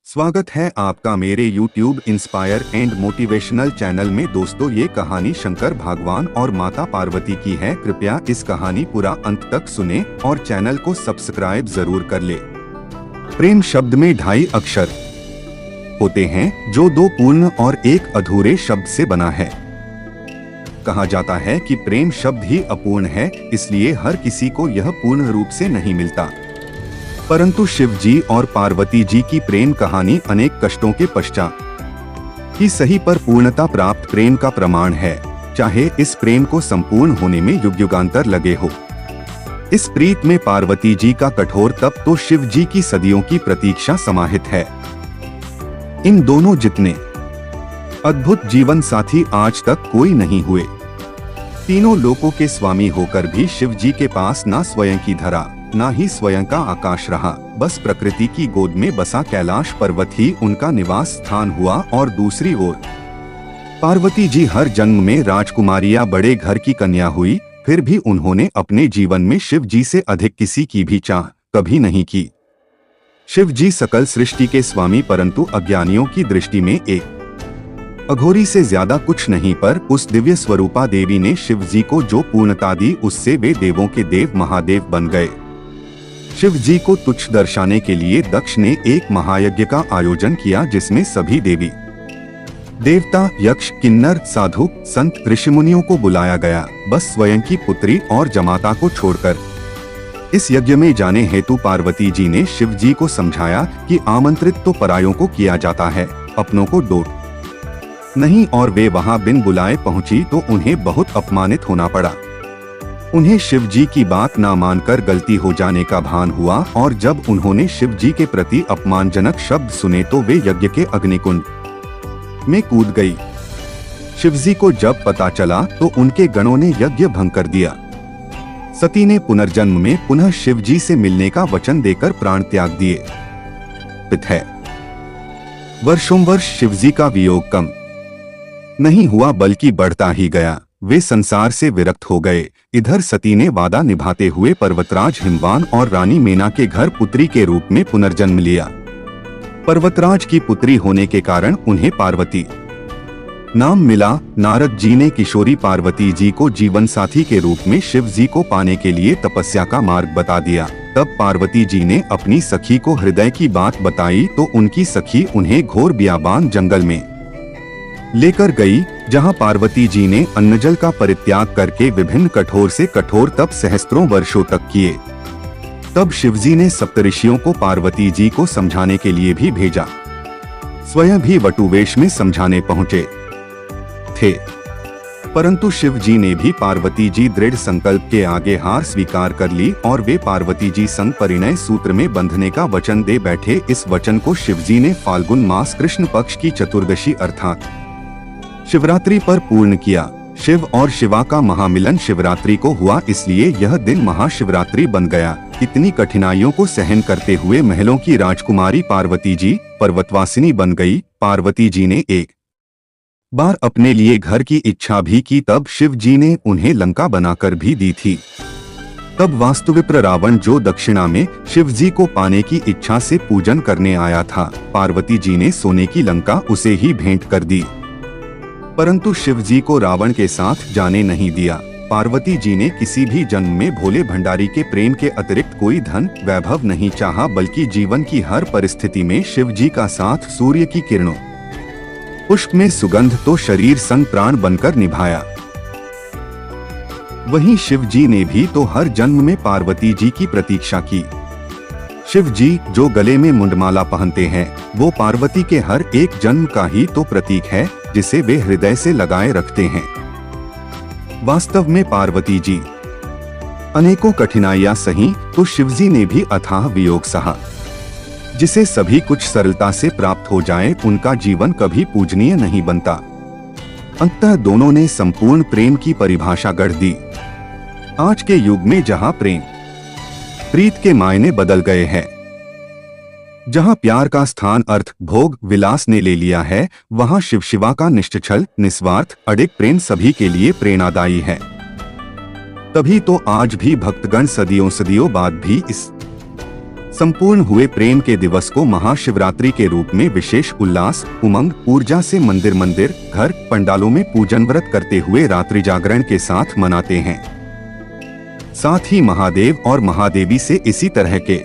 स्वागत है आपका मेरे YouTube inspire and motivational channel में। दोस्तों, ये कहानी शंकर भगवान और माता पार्वती की है। कृपया इस कहानी पूरा अंत तक सुने और चैनल को सब्सक्राइब जरूर कर ले। प्रेम शब्द में 2.5 अक्षर होते हैं जो 2 पूर्ण और 1 अधूरे शब्द से बना है। कहा जाता है कि प्रेम शब्द ही अपूर्ण है, इसलिए हर किसी को यह पूर्ण रूप से नहीं मिलता। परंतु शिव जी और पार्वती जी की प्रेम कहानी अनेक कष्टों के पश्चात ही सही पर पूर्णता प्राप्त प्रेम का प्रमाण है, चाहे इस प्रेम को संपूर्ण होने में युग युगांतर लगे हो। इस प्रीत में पार्वती जी का कठोर तप तो शिव जी की सदियों की प्रतीक्षा समाहित है। इन दोनों जितने अद्भुत जीवन साथी आज तक कोई नहीं हुए। तीनों लोकों के स्वामी होकर भी शिव जी के पास ना स्वयं की धरा, ना ही स्वयं का आकाश रहा। बस प्रकृति की गोद में बसा कैलाश पर्वत ही उनका निवास स्थान हुआ। और दूसरी ओर पार्वती जी हर जन्म में राजकुमारियां बड़े घर की कन्या हुई, फिर भी उन्होंने अपने जीवन में शिव जी से अधिक किसी की भी चाह कभी नहीं की। शिव जी सकल सृष्टि के स्वामी, परंतु अज्ञानियों की दृष्टि में एक अघोरी से ज्यादा कुछ नहीं। पर उस दिव्य स्वरूपा देवी ने शिव जी को जो पूर्णता दी, उससे वे देवों के देव महादेव बन गए। शिव जी को तुच्छ दर्शाने के लिए दक्ष ने एक महायज्ञ का आयोजन किया, जिसमें सभी देवी देवता, यक्ष, किन्नर, साधु, संत, ऋषिमुनियों को बुलाया गया, बस स्वयं की पुत्री और जमाता को छोड़कर। इस यज्ञ में जाने हेतु पार्वती जी ने शिव जी को समझाया कि आमंत्रित तो परायों को किया जाता है, अपनों को डोट नहीं। और वे वहां बिन बुलाए पहुंची तो उन्हें बहुत अपमानित होना पड़ा। उन्हें शिव जी की बात ना मानकर गलती हो जाने का भान हुआ, और जब उन्होंने शिव जी के प्रति अपमानजनक शब्द सुने तो वे यज्ञ के अग्निकुंड में कूद गई। शिव जी को जब पता चला तो उनके गणों ने यज्ञ भंग कर दिया। सती ने पुनर्जन्म में पुनः शिव जी से मिलने का वचन देकर प्राण त्याग दिए। है वर्षों वर्ष शिव जी का वियोग कम नहीं हुआ, बल्कि बढ़ता ही गया। वे संसार से विरक्त हो गए। इधर सती ने वादा निभाते हुए पर्वतराज हिमवान और रानी मेना के घर पुत्री के रूप में पुनर्जन्म लिया। पर्वतराज की पुत्री होने के कारण उन्हें पार्वती नाम मिला। नारद जी ने किशोरी पार्वती जी को जीवन साथी के रूप में शिव जी को पाने के लिए तपस्या का मार्ग बता दिया। तब पार्वती जी ने अपनी सखी को हृदय की बात बताई तो उनकी सखी उन्हें घोर बियाबान जंगल में लेकर गई, जहां पार्वती जी ने अन्नजल का परित्याग करके विभिन्न कठोर से कठोर तप सहस्त्रों वर्षों तक किए। तब शिवजी ने सप्तऋषियों को पार्वती जी को समझाने के लिए भी भेजा। स्वयं भी वटुवेश में समझाने पहुंचे थे, परंतु शिव जी ने भी पार्वती जी दृढ़ संकल्प के आगे हार स्वीकार कर ली और वे पार्वती जी संग परिणय सूत्र में बंधने का वचन दे बैठे। इस वचन को शिव जी ने फाल्गुन मास कृष्ण पक्ष की चतुर्दशी अर्थात शिवरात्रि पर पूर्ण किया। शिव और शिवा का महामिलन शिवरात्रि को हुआ, इसलिए यह दिन महाशिवरात्रि बन गया। इतनी कठिनाइयों को सहन करते हुए महलों की राजकुमारी पार्वती जी पर्वतवासिनी बन गई। पार्वती जी ने एक बार अपने लिए घर की इच्छा भी की, तब शिव जी ने उन्हें लंका बनाकर भी दी थी। तब वास्तुविप्र रावण, जो दक्षिणा में शिव जी को पाने की इच्छा से पूजन करने आया था, पार्वती जी ने सोने की लंका उसे ही भेंट कर दी। परंतु शिव जी को रावण के साथ जाने नहीं दिया। पार्वती जी ने किसी भी जन्म में भोले भंडारी के प्रेम के अतिरिक्त कोई धन वैभव नहीं चाहा, बल्कि जीवन की हर परिस्थिति में शिव जी का साथ सूर्य की किरणों, पुष्प में सुगंध तो शरीर संग प्राण बनकर निभाया। वहीं शिव जी ने भी तो हर जन्म में पार्वती जी की प्रतीक्षा की। शिव जी जो गले में मुंडमाला पहनते हैं, वो पार्वती के हर एक जन्म का ही तो प्रतीक है, जिसे वे हृदय से लगाए रखते हैं। वास्तव में पार्वती जी अनेकों कठिनाइयां सही तो शिवजी ने भी अथाह वियोग सहा। जिसे सभी कुछ सरलता से प्राप्त हो जाए, उनका जीवन कभी पूजनीय नहीं बनता। अंततः दोनों ने संपूर्ण प्रेम की परिभाषा गढ़ दी। आज के युग में जहां प्रेम प्रीत के मायने बदल गए हैं, जहां प्यार का स्थान अर्थ, भोग, विलास ने ले लिया है, वहां शिव शिवा का निश्चल, निस्वार्थ, अडिग प्रेम सभी के लिए प्रेरणादायी है। तभी तो आज भी भक्तगण सदियों सदियों बाद भी इस संपूर्ण हुए प्रेम के दिवस को महाशिवरात्रि के रूप में विशेष उल्लास, उमंग, ऊर्जा से मंदिर मंदिर, घर, पंडालों में पूजन व्रत करते हुए रात्रि जागरण के साथ मनाते हैं। साथ ही महादेव और महादेवी से इसी तरह के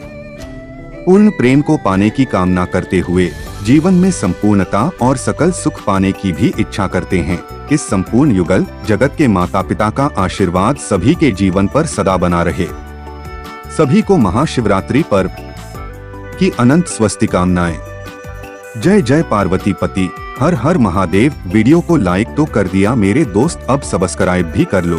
पूर्ण प्रेम को पाने की कामना करते हुए जीवन में संपूर्णता और सकल सुख पाने की भी इच्छा करते हैं। इस संपूर्ण युगल जगत के माता पिता का आशीर्वाद सभी के जीवन पर सदा बना रहे। सभी को महाशिवरात्रि पर्व की अनंत स्वस्ति कामनाएं। जय जय पार्वती पति, हर हर महादेव। वीडियो को लाइक तो कर दिया मेरे दोस्त, अब सब्सक्राइब भी कर लो।